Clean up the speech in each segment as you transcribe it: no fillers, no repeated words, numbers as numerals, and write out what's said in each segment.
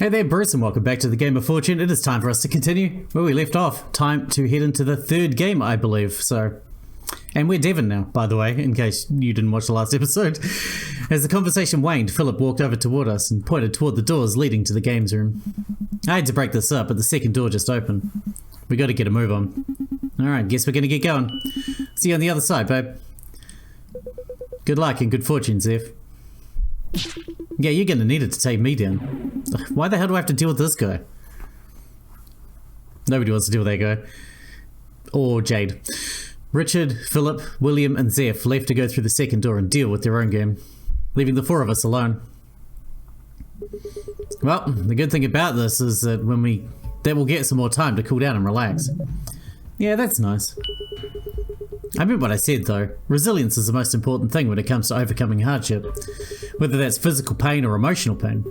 Hey there, Bruce, and welcome back to the Game of Fortune. It is time for us to continue where we left off. Time to head into the third game, I believe. And we're Devon now, by the way, in case you didn't watch the last episode. As the conversation waned, Philip walked over toward us and pointed toward the doors leading to the games room. I had to break this up, but the second door just opened. We got to get a move on. Alright, guess we're going to get going. See you on the other side, babe. Good luck and good fortune, Zeph. Yeah, you're going to need it to take me down. Why the hell do I have to deal with this guy? Nobody wants to deal with that guy. Or Jade. Richard, Philip, William, and Zeph left to go through the second door and deal with their own game, leaving the four of us alone. Well, the good thing about this is that we'll get some more time to cool down and relax. Yeah, that's nice. I meant what I said though. Resilience is the most important thing when it comes to overcoming hardship, whether that's physical pain or emotional pain.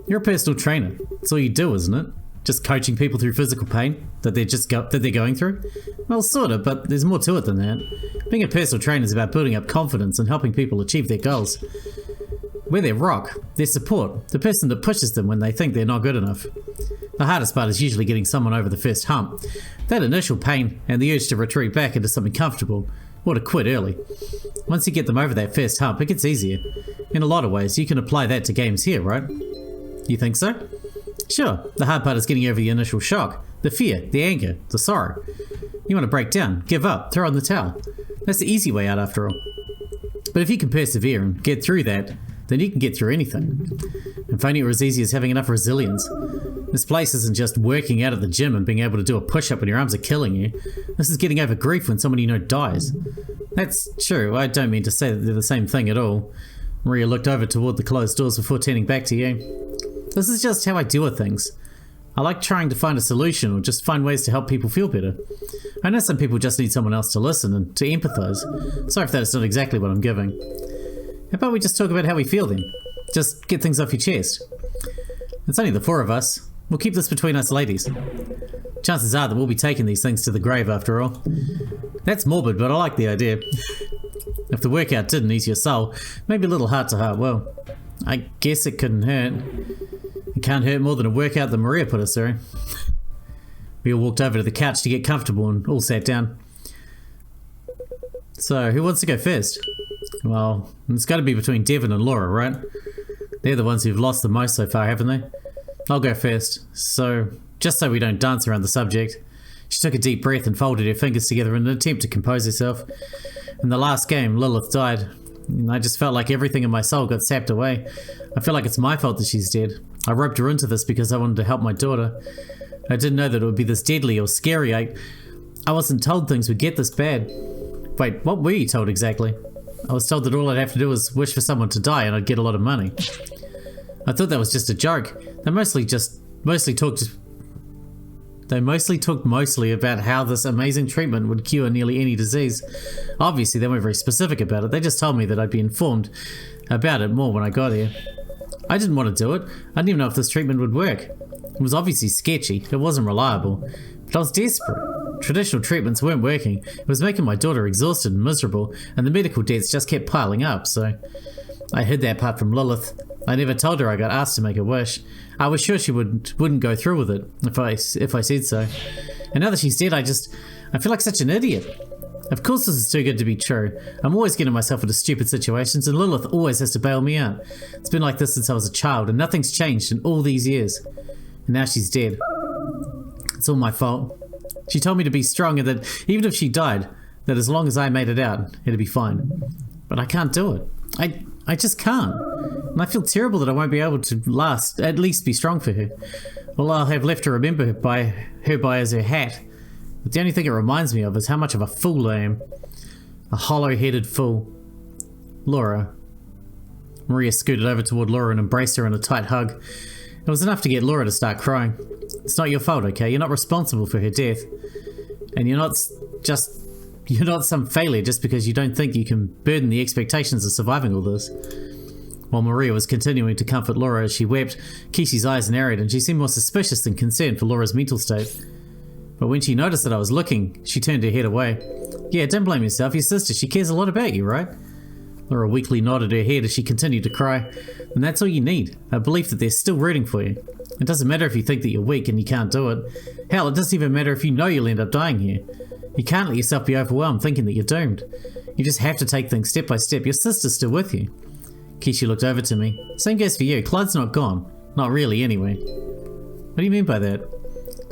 You're a personal trainer. That's all you do, isn't it? Just coaching people through physical pain that they're going through? Well, sort of, but there's more to it than that. Being a personal trainer is about building up confidence and helping people achieve their goals. We're their rock, their support, the person that pushes them when they think they're not good enough. The hardest part is usually getting someone over the first hump. That initial pain and the urge to retreat back into something comfortable, or to quit early. Once you get them over that first hump, it gets easier. In a lot of ways, you can apply that to games here, right? You think so? Sure, the hard part is getting over the initial shock, the fear, the anger, the sorrow. You want to break down, give up, throw in the towel. That's the easy way out after all. But if you can persevere and get through that, then you can get through anything. And finding it as easy as having enough resilience. This place isn't just working out at the gym and being able to do a push-up when your arms are killing you. This is getting over grief when someone you know dies. That's true, I don't mean to say that they're the same thing at all. Maria looked over toward the closed doors before turning back to you. This is just how I deal with things. I like trying to find a solution or just find ways to help people feel better. I know some people just need someone else to listen and to empathize. Sorry if that's not exactly what I'm giving. How about we just talk about how we feel then? Just get things off your chest. It's only the four of us. We'll keep this between us ladies. Chances are that we'll be taking these things to the grave after all. That's morbid, but I like the idea. If the workout didn't ease your soul, maybe a little heart to heart will. I guess it couldn't hurt. It can't hurt more than a workout that Maria put us through. We all walked over to the couch to get comfortable and all sat down. So, who wants to go first? Well, it's got to be between Devon and Laura, right? They're the ones who've lost the most so far, haven't they? I'll go first. So, just so we don't dance around the subject. She took a deep breath and folded her fingers together in an attempt to compose herself. In the last game, Lilith died. I just felt like everything in my soul got sapped away. I feel like it's my fault that she's dead. I roped her into this because I wanted to help my daughter. I didn't know that it would be this deadly or scary. I wasn't told things would get this bad. Wait, what were you told exactly? I was told that all I'd have to do was wish for someone to die and I'd get a lot of money. I thought that was just a joke. They mostly talked about how this amazing treatment would cure nearly any disease. Obviously, they weren't very specific about it. They just told me that I'd be informed about it more when I got here. I didn't want to do it. I didn't even know if this treatment would work. It was obviously sketchy. It wasn't reliable. But I was desperate. Traditional treatments weren't working. It was making my daughter exhausted and miserable, and the medical debts just kept piling up, so I hid that part from Lilith. I never told her I got asked to make a wish. I was sure she wouldn't go through with it if I said so. And now that she's dead, I feel like such an idiot. Of course this is too good to be true. I'm always getting myself into stupid situations and Lilith always has to bail me out. It's been like this since I was a child and nothing's changed in all these years. And now she's dead. It's all my fault. She told me to be strong and that even if she died, that as long as I made it out, it'd be fine. But I can't do it. I just can't. And I feel terrible that I won't be able to at least be strong for her. All I'll have left to remember her by is her hat. But the only thing it reminds me of is how much of a fool I am. A hollow-headed fool. Laura. Maria scooted over toward Laura and embraced her in a tight hug. It was enough to get Laura to start crying. It's not your fault, okay? You're not responsible for her death. And you're not some failure just because you don't think you can burden the expectations of surviving all this. While Maria was continuing to comfort Laura as she wept, Kishi's eyes narrowed and she seemed more suspicious than concerned for Laura's mental state. But when she noticed that I was looking, she turned her head away. Yeah, don't blame yourself, your sister, she cares a lot about you, right? Laura weakly nodded her head as she continued to cry. And that's all you need, a belief that they're still rooting for you. It doesn't matter if you think that you're weak and you can't do it. Hell, it doesn't even matter if you know you'll end up dying here. You can't let yourself be overwhelmed thinking that you're doomed. You just have to take things step by step. Your sister's still with you. Kishi looked over to me. Same goes for you. Clyde's not gone. Not really, anyway. What do you mean by that?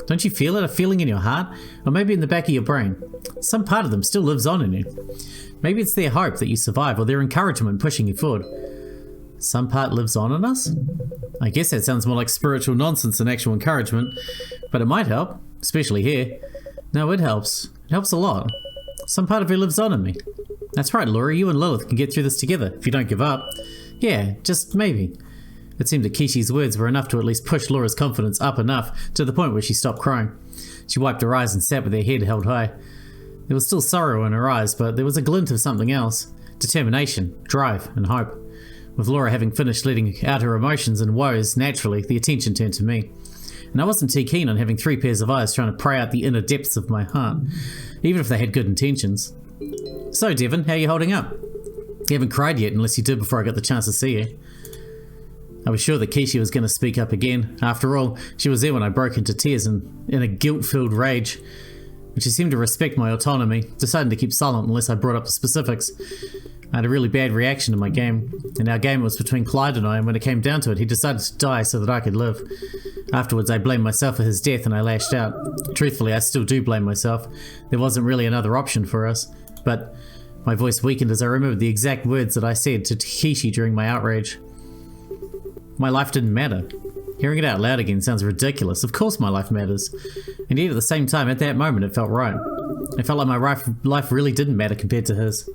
Don't you feel it? A feeling in your heart? Or maybe in the back of your brain? Some part of them still lives on in you. Maybe it's their hope that you survive or their encouragement pushing you forward. Some part lives on in us? I guess that sounds more like spiritual nonsense than actual encouragement, but it might help, especially here. No, it helps. It helps a lot. Some part of it lives on in me. That's right, Laura, you and Lilith can get through this together if you don't give up. Yeah, just maybe. It seemed that Kishi's words were enough to at least push Laura's confidence up enough to the point where she stopped crying. She wiped her eyes and sat with her head held high. There was still sorrow in her eyes, but there was a glint of something else. Determination, drive, and hope. With Laura having finished letting out her emotions and woes, naturally, the attention turned to me. And I wasn't too keen on having 3 pairs of eyes trying to pry out the inner depths of my heart, even if they had good intentions. So, Devon, how are you holding up? You haven't cried yet, unless you did before I got the chance to see you. I was sure that Kishi was going to speak up again. After all, she was there when I broke into tears and in a guilt-filled rage. But she seemed to respect my autonomy, deciding to keep silent unless I brought up the specifics. I had a really bad reaction to my game, and our game was between Clyde and I, and when it came down to it, he decided to die so that I could live. Afterwards, I blamed myself for his death and I lashed out. Truthfully, I still do blame myself. There wasn't really another option for us. But my voice weakened as I remembered the exact words that I said to Kishi during my outrage. My life didn't matter. Hearing it out loud again sounds ridiculous. Of course my life matters. And yet at the same time, at that moment, it felt right. It felt like my life really didn't matter compared to his.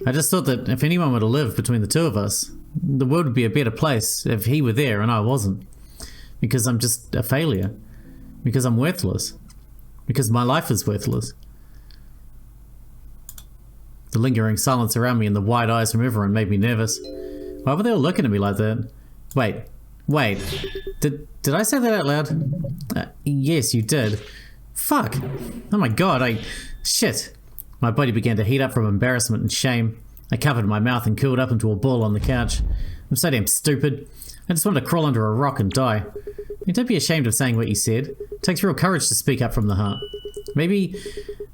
I just thought that if anyone were to live between the two of us, the world would be a better place if he were there and I wasn't. Because I'm just a failure. Because I'm worthless. Because my life is worthless. The lingering silence around me and the wide eyes from everyone made me nervous. Why were they all looking at me like that? Wait. Did I say that out loud? Yes, you did. Fuck. Oh my god, shit. My body began to heat up from embarrassment and shame. I covered my mouth and curled up into a ball on the couch. I'm so damn stupid. I just wanted to crawl under a rock and die. Don't be ashamed of saying what you said. It takes real courage to speak up from the heart. Maybe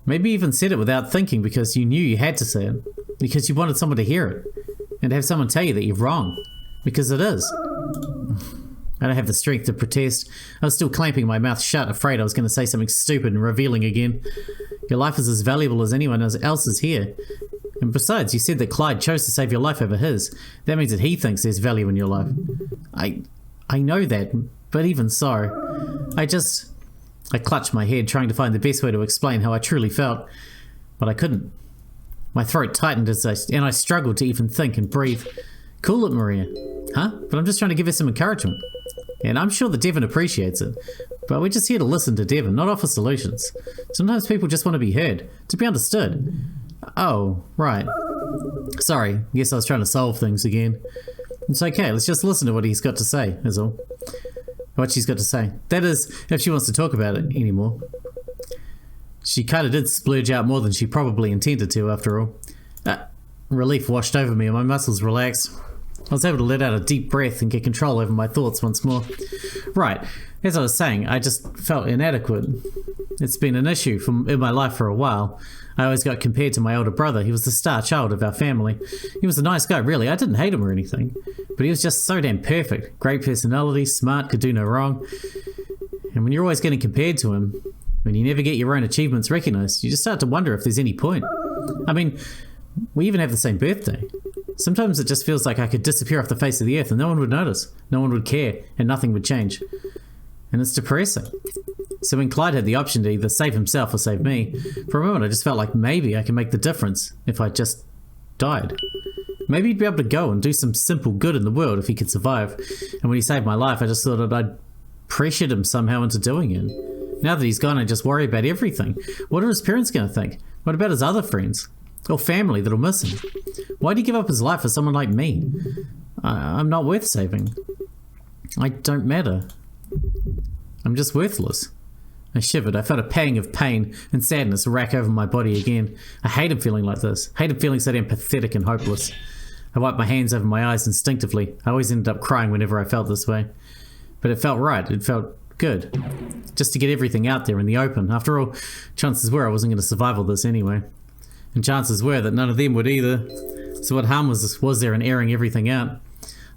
even said it without thinking because you knew you had to say it. Because you wanted someone to hear it. And to have someone tell you that you're wrong. Because it is. I don't have the strength to protest. I was still clamping my mouth shut, afraid I was going to say something stupid and revealing again. Your life is as valuable as anyone else's here. And besides, you said that Clyde chose to save your life over his. That means that he thinks there's value in your life. I know that, but even so, I clutched my head, trying to find the best way to explain how I truly felt. But I couldn't. My throat tightened and I struggled to even think and breathe. Cool it, Maria. Huh? But I'm just trying to give her some encouragement. And I'm sure that Devon appreciates it. But we're just here to listen to Devon, not offer solutions. Sometimes people just want to be heard, to be understood. Oh, right. Sorry, guess I was trying to solve things again. It's okay, let's just listen to what he's got to say, is all. What she's got to say. That is, if she wants to talk about it anymore. She kind of did splurge out more than she probably intended to, after all. Relief washed over me and my muscles relaxed. I was able to let out a deep breath and get control over my thoughts once more. Right, as I was saying, I just felt inadequate. It's been an issue in my life for a while. I always got compared to my older brother. He was the star child of our family. He was a nice guy, really. I didn't hate him or anything. But he was just so damn perfect. Great personality, smart, could do no wrong. And when you're always getting compared to him, when you never get your own achievements recognized, you just start to wonder if there's any point. I mean, we even have the same birthday. Sometimes it just feels like I could disappear off the face of the earth and no one would notice, no one would care, and nothing would change. And it's depressing. So when Clyde had the option to either save himself or save me, for a moment I just felt like maybe I can make the difference if I just died. Maybe he'd be able to go and do some simple good in the world if he could survive. And when he saved my life, I just thought that I'd pressured him somehow into doing it. Now that he's gone, I just worry about everything. What are his parents going to think? What about his other friends? Or family that'll miss him? Why'd he give up his life for someone like me? I'm not worth saving. I don't matter. I'm just worthless. I shivered. I felt a pang of pain and sadness rack over my body again. I hated feeling like this. I hated feeling so damn pathetic and hopeless. I wiped my hands over my eyes instinctively. I always ended up crying whenever I felt this way. but it felt right. It felt good. Just to get everything out there in the open. After all, chances were I wasn't going to survive all this anyway. And chances were that none of them would either. So what harm was there in airing everything out?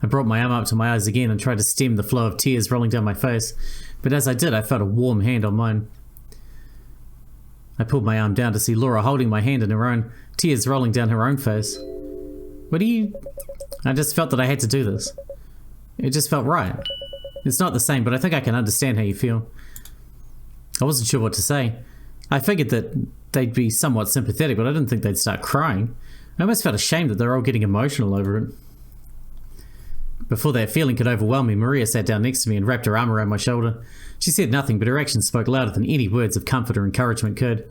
I brought my arm up to my eyes again and tried to stem the flow of tears rolling down my face. But as I did, I felt a warm hand on mine. I pulled my arm down to see Laura holding my hand in her own, tears rolling down her own face. What do you... I just felt that I had to do this. It just felt right. It's not the same, but I think I can understand how you feel. I wasn't sure what to say. I figured that they'd be somewhat sympathetic, but I didn't think they'd start crying. I almost felt ashamed that they were all getting emotional over it. Before that feeling could overwhelm me, Maria sat down next to me and wrapped her arm around my shoulder. She said nothing, but her actions spoke louder than any words of comfort or encouragement could.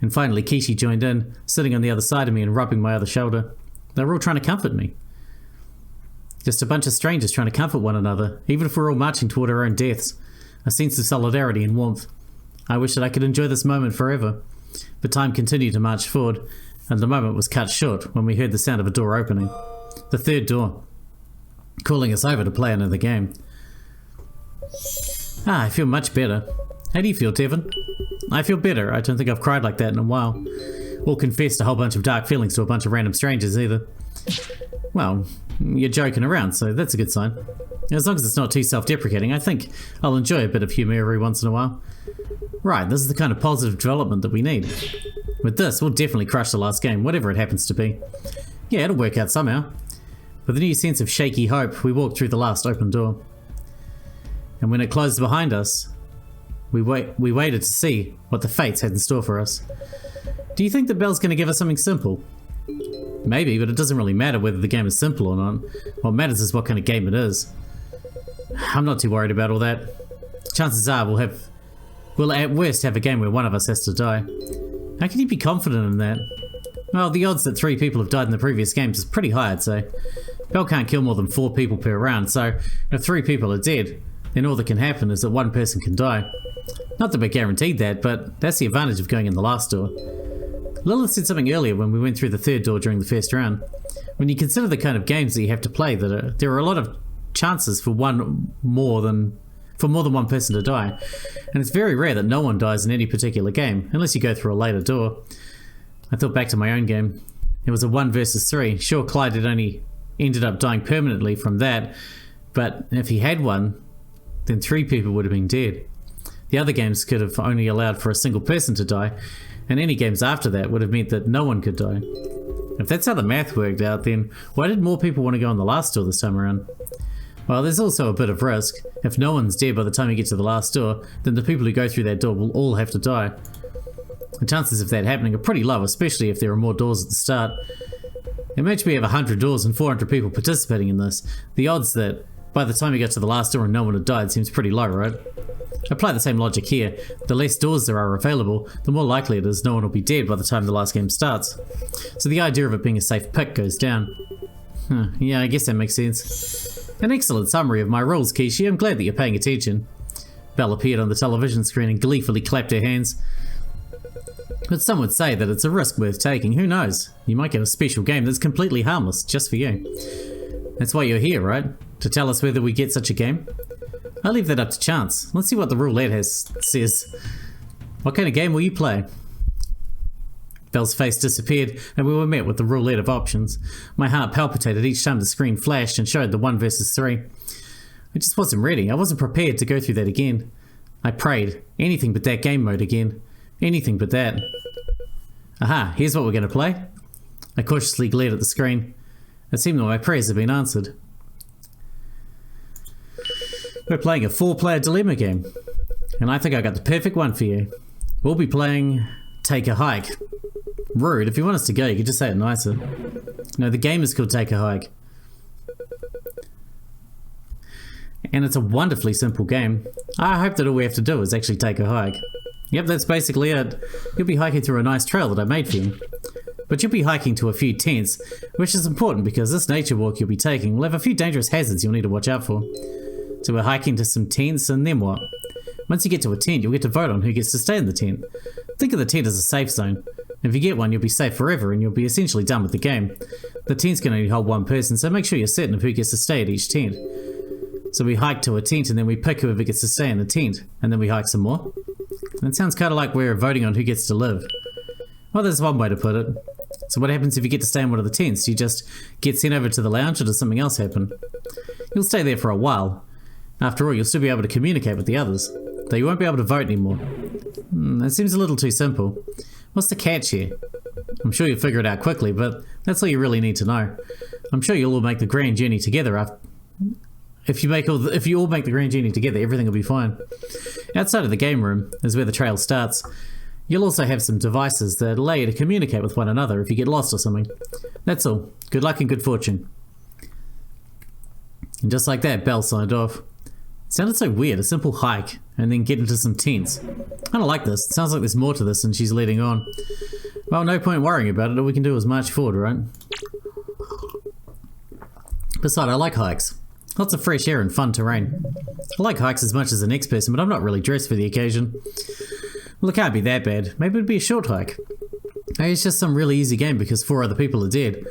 And finally, Kishi joined in, sitting on the other side of me and rubbing my other shoulder. They were all trying to comfort me. Just a bunch of strangers trying to comfort one another, even if we're all marching toward our own deaths. A sense of solidarity and warmth. I wish that I could enjoy this moment forever. But time continued to march forward, and the moment was cut short when we heard the sound of a door opening. The third door, calling us over to play another game. I feel much better. How do you feel, Devon? I feel better. I don't think I've cried like that in a while. Or confessed a whole bunch of dark feelings to a bunch of random strangers either. Well, you're joking around, so that's a good sign. As long as it's not too self-deprecating, I think I'll enjoy a bit of humour every once in a while. Right, this is the kind of positive development that we need. With this, we'll definitely crush the last game, whatever it happens to be. Yeah, it'll work out somehow. With a new sense of shaky hope, we walked through the last open door. And when it closed behind us, we waited to see what the fates had in store for us. Do you think the bell's going to give us something simple? Maybe, but it doesn't really matter whether the game is simple or not. What matters is what kind of game it is. I'm not too worried about all that. Chances are we'll at worst have a game where one of us has to die. How can you be confident in that? Well, the odds that 3 people have died in the previous games is pretty high, I'd say. Bell can't kill more than 4 people per round, so if 3 people are dead, then all that can happen is that 1 person can die. Not that we're guaranteed that, but that's the advantage of going in the last door. Lilith said something earlier when we went through the third door during the first round. When you consider the kind of games that you have to play, there are a lot of chances for more than 1 person to die. And it's very rare that no one dies in any particular game, unless you go through a later door. I thought back to my own game. It was a 1 versus 3. Sure, Clyde had only ended up dying permanently from that, but if he had won, then 3 people would have been dead. The other games could have only allowed for a single person to die, and any games after that would have meant that no one could die. If that's how the math worked out, then why did more people want to go on the last door this time around? Well, there's also a bit of risk. If no one's dead by the time you get to the last door, then the people who go through that door will all have to die. The chances of that happening are pretty low, especially if there are more doors at the start. Imagine we have 100 doors and 400 people participating in this. The odds that by the time you get to the last door and no one had died seems pretty low, right? Apply the same logic here. The less doors there are available, the more likely it is no one will be dead by the time the last game starts. So the idea of it being a safe pick goes down. Yeah, I guess that makes sense. An excellent summary of my rules, Kishi. I'm glad that you're paying attention. Belle appeared on the television screen and gleefully clapped her hands. But some would say that it's a risk worth taking. Who knows? You might get a special game that's completely harmless, just for you. That's why you're here, right? To tell us whether we get such a game? I'll leave that up to chance. Let's see what the roulette says. What kind of game will you play? Belle's face disappeared, and we were met with the roulette of options. My heart palpitated each time the screen flashed and showed the 1 versus 3. I just wasn't ready. I wasn't prepared to go through that again. I prayed. Anything but that game mode again. Anything but that. Aha, here's what we're going to play. I cautiously glared at the screen. It seemed that my prayers had been answered. We're playing a 4-player dilemma game, and I think I got the perfect one for you. We'll be playing Take a Hike. Rude, if you want us to go, you could just say it nicer. No, the game is called Take a Hike. And it's a wonderfully simple game. I hope that all we have to do is actually take a hike. Yep, that's basically it. You'll be hiking through a nice trail that I made for you. But you'll be hiking to a few tents, which is important because this nature walk you'll be taking will have a few dangerous hazards you'll need to watch out for. So we're hiking to some tents, and then what? Once you get to a tent, you'll get to vote on who gets to stay in the tent. Think of the tent as a safe zone. If you get one, you'll be safe forever and you'll be essentially done with the game. The tents can only hold 1 person, so make sure you're certain of who gets to stay at each tent. So we hike to a tent and then we pick whoever gets to stay in the tent. And then we hike some more. That sounds kind of like we're voting on who gets to live. Well, there's one way to put it. So what happens if you get to stay in one of the tents? Do you just get sent over to the lounge, or does something else happen? You'll stay there for a while. After all, you'll still be able to communicate with the others, though you won't be able to vote anymore. That seems a little too simple. What's the catch here? I'm sure you'll figure it out quickly, but that's all you really need to know. I'm sure you'll all make the grand journey together after... If you all make the grand journey together, everything will be fine. Outside of the game room is where the trail starts. You'll also have some devices that allow you to communicate with one another if you get lost or something. That's all. Good luck and good fortune. And just like that, Belle signed off. It sounded so weird, a simple hike, and then get into some tents. I don't like this. It sounds like there's more to this and she's leading on. Well, no point worrying about it. All we can do is march forward, right? Besides, I like hikes. Lots of fresh air and fun terrain. I like hikes as much as the next person, but I'm not really dressed for the occasion. Well, it can't be that bad. Maybe it'd be a short hike. Maybe it's just some really easy game because 4 other people are dead.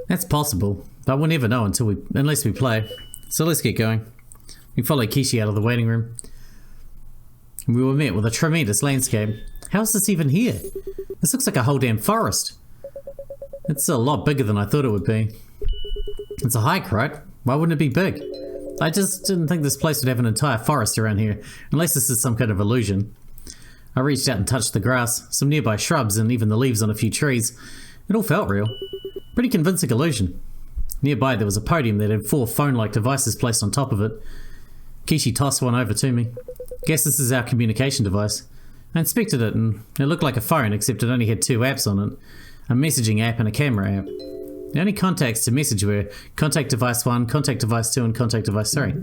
That's possible, but we'll never know unless we play. So let's get going. We followed Kishi out of the waiting room. We were met with a tremendous landscape. How's this even here? This looks like a whole damn forest. It's a lot bigger than I thought it would be. It's a hike, right? Why wouldn't it be big? I just didn't think this place would have an entire forest around here, unless this is some kind of illusion. I reached out and touched the grass, some nearby shrubs, and even the leaves on a few trees. It all felt real. Pretty convincing illusion. Nearby there was a podium that had 4 phone-like devices placed on top of it. Kishi tossed one over to me. Guess this is our communication device. I inspected it and it looked like a phone, except it only had 2 apps on it. A messaging app and a camera app. The only contacts to message were Contact Device 1, Contact Device 2 and Contact Device 3.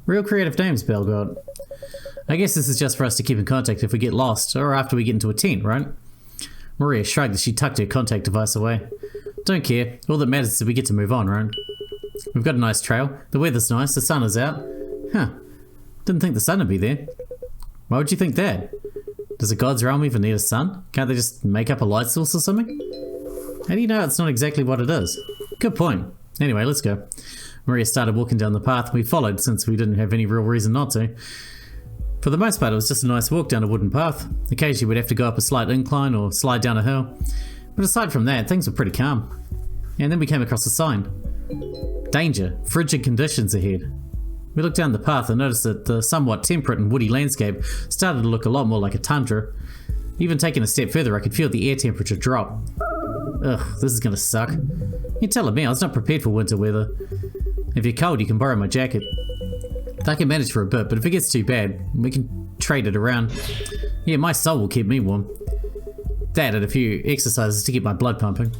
Real creative names, Belle got. I guess this is just for us to keep in contact if we get lost, or after we get into a tent, right? Maria shrugged as she tucked her contact device away. Don't care. All that matters is that we get to move on, right? We've got a nice trail. The weather's nice. The sun is out. Huh. Didn't think the sun would be there. Why would you think that? Does a god's realm even need a sun? Can't they just make up a light source or something? How do you know it's not exactly what it is? Good point. Anyway, let's go. Maria started walking down the path. We followed since we didn't have any real reason not to. For the most part, it was just a nice walk down a wooden path. Occasionally we'd have to go up a slight incline or slide down a hill. But aside from that, things were pretty calm. And then we came across a sign. Danger. Frigid conditions ahead. We looked down the path and noticed that the somewhat temperate and woody landscape started to look a lot more like a tundra. Even taking a step further, I could feel the air temperature drop. Ugh, this is gonna suck. You're telling me I was not prepared for winter weather. If you're cold, you can borrow my jacket. I can manage for a bit, but if it gets too bad, we can trade it around. Yeah, my soul will keep me warm. That and a few exercises to keep my blood pumping.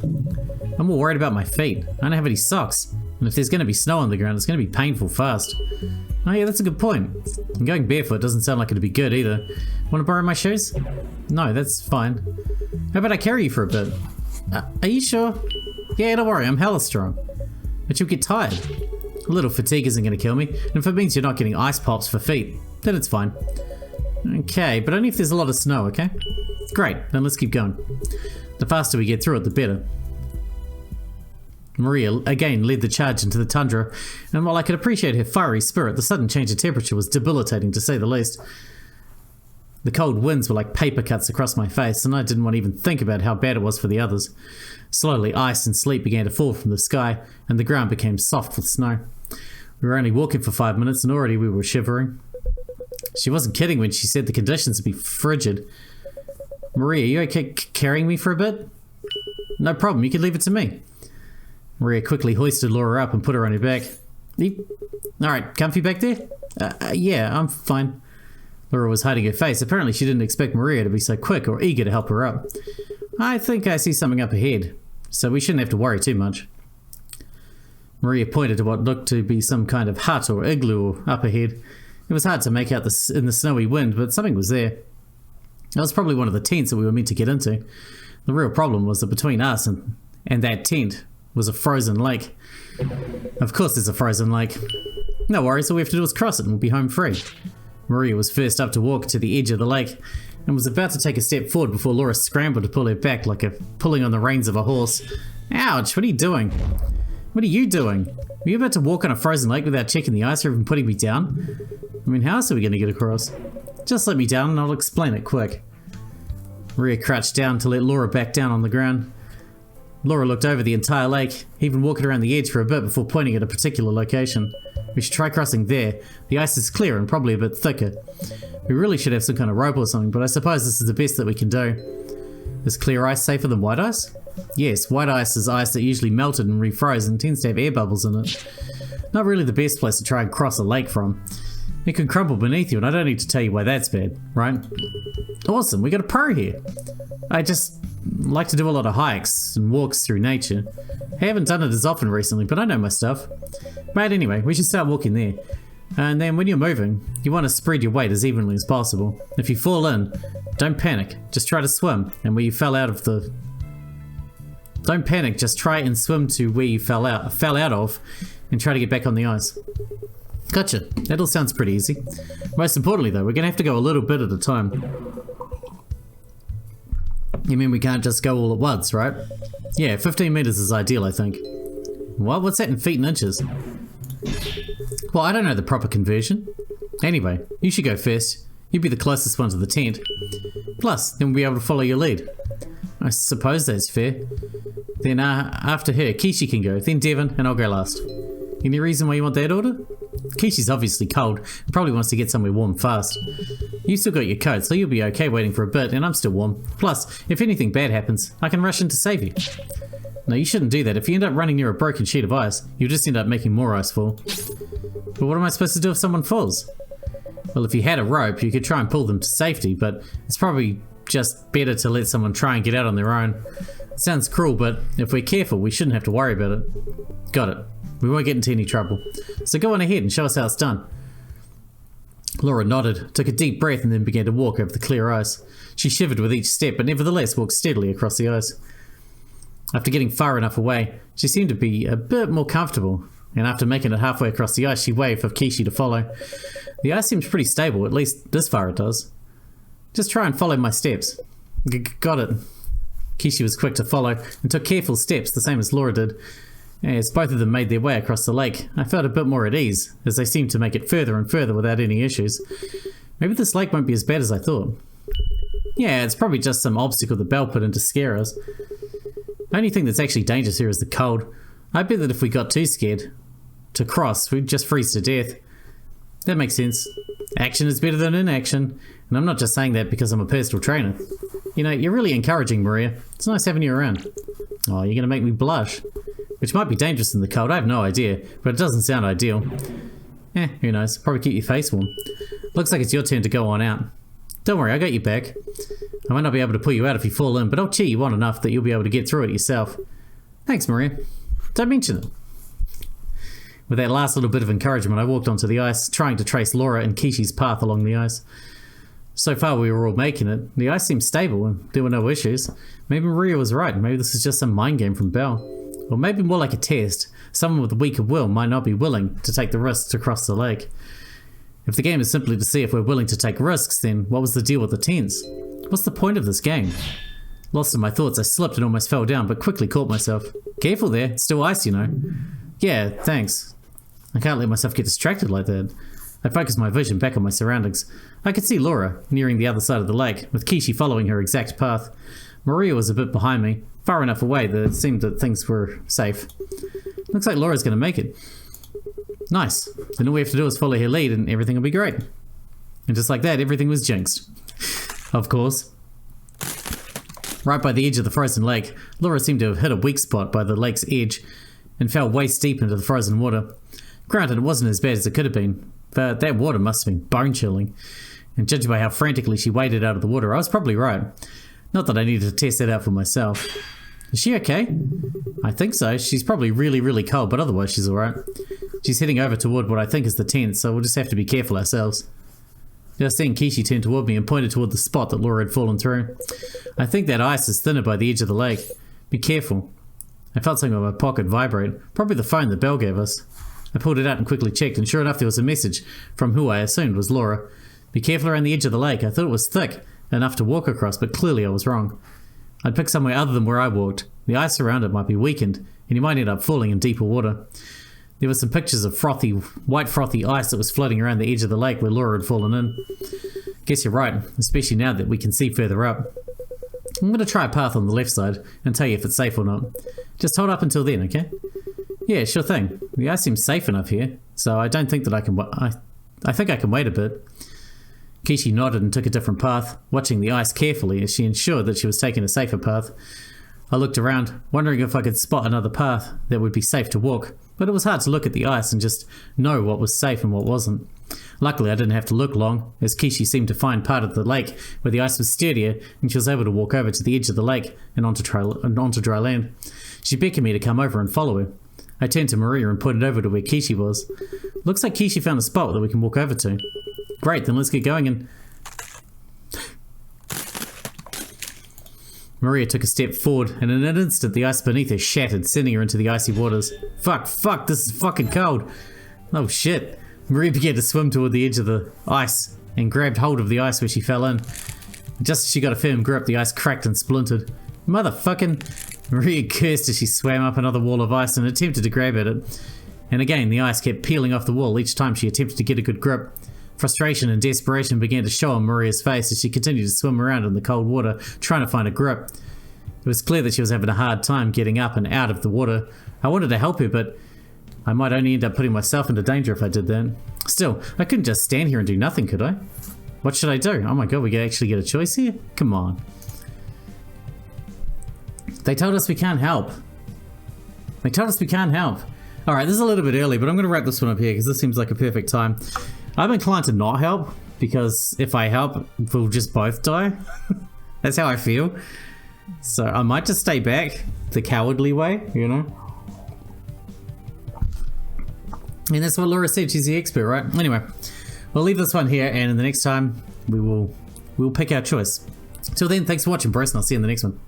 I'm more worried about my feet. I don't have any socks. And if there's going to be snow on the ground, it's going to be painful fast. Oh yeah, that's a good point. And going barefoot doesn't sound like it'd be good either. Want to borrow my shoes? No, that's fine. How about I carry you for a bit? Are you sure? Yeah, don't worry, I'm hella strong. But you'll get tired. A little fatigue isn't going to kill me, and if it means you're not getting ice pops for feet, then it's fine. Okay, but only if there's a lot of snow, okay? Great, then let's keep going. The faster we get through it, the better. Maria again led the charge into the tundra, and while I could appreciate her fiery spirit, the sudden change in temperature was debilitating to say the least. The cold winds were like paper cuts across my face, and I didn't want to even think about how bad it was for the others. Slowly, ice and sleet began to fall from the sky, and the ground became soft with snow. We were only walking for 5 minutes, and already we were shivering. She wasn't kidding when she said the conditions would be frigid. Maria, are you okay carrying me for a bit? No problem, you can leave it to me. Maria quickly hoisted Laura up and put her on her back. Alright, comfy back there? Yeah, I'm fine. Laura was hiding her face. Apparently she didn't expect Maria to be so quick or eager to help her up. I think I see something up ahead, so we shouldn't have to worry too much. Maria pointed to what looked to be some kind of hut or igloo up ahead. It was hard to make out in the snowy wind, but something was there. It was probably one of the tents that we were meant to get into. The real problem was that between us and that tent was a frozen lake. Of course there's a frozen lake. No worries, all we have to do is cross it and we'll be home free. Maria was first up to walk to the edge of the lake and was about to take a step forward before Laura scrambled to pull her back like pulling on the reins of a horse. Ouch, what are you doing? What are you doing? Are you about to walk on a frozen lake without checking the ice or even putting me down? I mean, how else are we going to get across? Just let me down and I'll explain it quick. Maria crouched down to let Laura back down on the ground. Laura looked over the entire lake, even walking around the edge for a bit before pointing at a particular location. We should try crossing there. The ice is clear and probably a bit thicker. We really should have some kind of rope or something, but I suppose this is the best that we can do. Is clear ice safer than white ice? Yes, white ice is ice that usually melted and refroze and tends to have air bubbles in it. Not really the best place to try and cross a lake from. It can crumble beneath you, and I don't need to tell you why that's bad, right? Awesome, we got a pro here. I just like to do a lot of hikes and walks through nature. I haven't done it as often recently, but I know my stuff. Right, anyway, we should start walking there. And then when you're moving, you want to spread your weight as evenly as possible. If you fall in, don't panic, just try to swim. And where you fell out of the... Don't panic, just try and swim to where you fell out of and try to get back on the ice. Gotcha, that all sounds pretty easy. Most importantly though, we're going to have to go a little bit at a time. You mean we can't just go all at once, right? Yeah, 15 meters is ideal, I think. What? What's that in feet and inches? Well, I don't know the proper conversion. Anyway, you should go first. You'd be the closest one to the tent. Plus, then we'll be able to follow your lead. I suppose that's fair. Then after her, Kishi can go, then Devon, and I'll go last. Any reason why you want that order? Kishi's obviously cold and probably wants to get somewhere warm fast. You still got your coat, so you'll be okay waiting for a bit, and I'm still warm. Plus, if anything bad happens, I can rush in to save you. No, you shouldn't do that. If you end up running near a broken sheet of ice, you'll just end up making more ice fall. But what am I supposed to do if someone falls? Well, if you had a rope, you could try and pull them to safety, but it's probably just better to let someone try and get out on their own. It sounds cruel, but if we're careful, we shouldn't have to worry about it. Got it. We won't get into any trouble. So go on ahead and show us how it's done. Laura nodded, took a deep breath, and then began to walk over the clear ice. She shivered with each step, but nevertheless walked steadily across the ice. After getting far enough away, she seemed to be a bit more comfortable, and after making it halfway across the ice, she waved for Kishi to follow. The ice seems pretty stable, at least this far it does. Just try and follow my steps. Got it. Kishi was quick to follow, and took careful steps, the same as Laura did. As both of them made their way across the lake, I felt a bit more at ease, as they seemed to make it further and further without any issues. Maybe this lake won't be as bad as I thought. Yeah, it's probably just some obstacle the Belle put in to scare us. The only thing that's actually dangerous here is the cold. I bet that if we got too scared to cross, we'd just freeze to death. That makes sense. Action is better than inaction, and I'm not just saying that because I'm a personal trainer. You know, you're really encouraging, Maria. It's nice having you around. Oh, you're gonna make me blush. Which might be dangerous in the cold, I have no idea, but it doesn't sound ideal. Who knows, probably keep your face warm. Looks like it's your turn to go on out. Don't worry, I got you back. I might not be able to pull you out if you fall in, but I'll cheer you on enough that you'll be able to get through it yourself. Thanks, Maria. Don't mention it. With that last little bit of encouragement, I walked onto the ice, trying to trace Laura and Kishi's path along the ice. So far we were all making it. The ice seemed stable and there were no issues. Maybe Maria was right, maybe this is just some mind game from Belle. Or maybe more like a test. Someone with a weaker will might not be willing to take the risks to cross the lake. If the game is simply to see if we're willing to take risks, then what was the deal with the tents? What's the point of this game? Lost in my thoughts, I slipped and almost fell down, but quickly caught myself. Careful there, it's still ice, you know. Yeah, thanks. I can't let myself get distracted like that. I focused my vision back on my surroundings. I could see Laura, nearing the other side of the lake, with Kishi following her exact path. Maria was a bit behind me, far enough away that it seemed that things were safe. Looks like Laura's going to make it. Nice. Then all we have to do is follow her lead and everything will be great. And just like that, everything was jinxed. Of course. Right by the edge of the frozen lake, Laura seemed to have hit a weak spot by the lake's edge and fell waist deep into the frozen water. Granted, it wasn't as bad as it could have been, but that water must have been bone-chilling. And judging by how frantically she waded out of the water, I was probably right. Not that I needed to test that out for myself. Is she okay? I think so. She's probably really, really cold, but otherwise she's alright. She's heading over toward what I think is the tent, so we'll just have to be careful ourselves. Just then, Kishi turned toward me and pointed toward the spot that Laura had fallen through. I think that ice is thinner by the edge of the lake. Be careful. I felt something in my pocket vibrate. Probably the phone that Belle gave us. I pulled it out and quickly checked, and sure enough there was a message from who I assumed was Laura. Be careful around the edge of the lake. I thought it was thick enough to walk across, but clearly I was wrong. I'd picked somewhere other than where I walked. The ice around it might be weakened, and you might end up falling in deeper water. There were some pictures of white frothy ice that was floating around the edge of the lake where Laura had fallen in. Guess you're right, especially now that we can see further up. I'm going to try a path on the left side and tell you if it's safe or not. Just hold up until then, okay? Yeah, sure thing. The ice seems safe enough here, so I don't think that I can I think I can wait a bit. Kishi nodded and took a different path, watching the ice carefully as she ensured that she was taking a safer path. I looked around, wondering if I could spot another path that would be safe to walk, but it was hard to look at the ice and just know what was safe and what wasn't. Luckily, I didn't have to look long, as Kishi seemed to find part of the lake where the ice was sturdier, and she was able to walk over to the edge of the lake and onto dry land. She beckoned me to come over and follow her. I turned to Maria and pointed over to where Kishi was. Looks like Kishi found a spot that we can walk over to. Great, then let's get going and... Maria took a step forward, and in an instant the ice beneath her shattered, sending her into the icy waters. Fuck, this is fucking cold. Oh shit. Maria began to swim toward the edge of the ice and grabbed hold of the ice where she fell in. Just as she got a firm grip, the ice cracked and splintered. Motherfucking... Maria cursed as she swam up another wall of ice and attempted to grab at it. And again, the ice kept peeling off the wall each time she attempted to get a good grip. Frustration and desperation began to show on Maria's face as she continued to swim around in the cold water, trying to find a grip. It was clear that she was having a hard time getting up and out of the water. I wanted to help her, but I might only end up putting myself into danger if I did that. Still, I couldn't just stand here and do nothing, could I? What should I do? Oh my god, we could actually get a choice here? Come on. They told us we can't help. They told us we can't help. Alright, this is a little bit early, but I'm going to wrap this one up here because this seems like a perfect time. I'm inclined to not help, because if I help, we'll just both die. That's how I feel. So I might just stay back the cowardly way, you know? And that's what Laura said, she's the expert, right? Anyway, we'll leave this one here, and in the next time, we'll pick our choice. Till then, thanks for watching, bros, and I'll see you in the next one.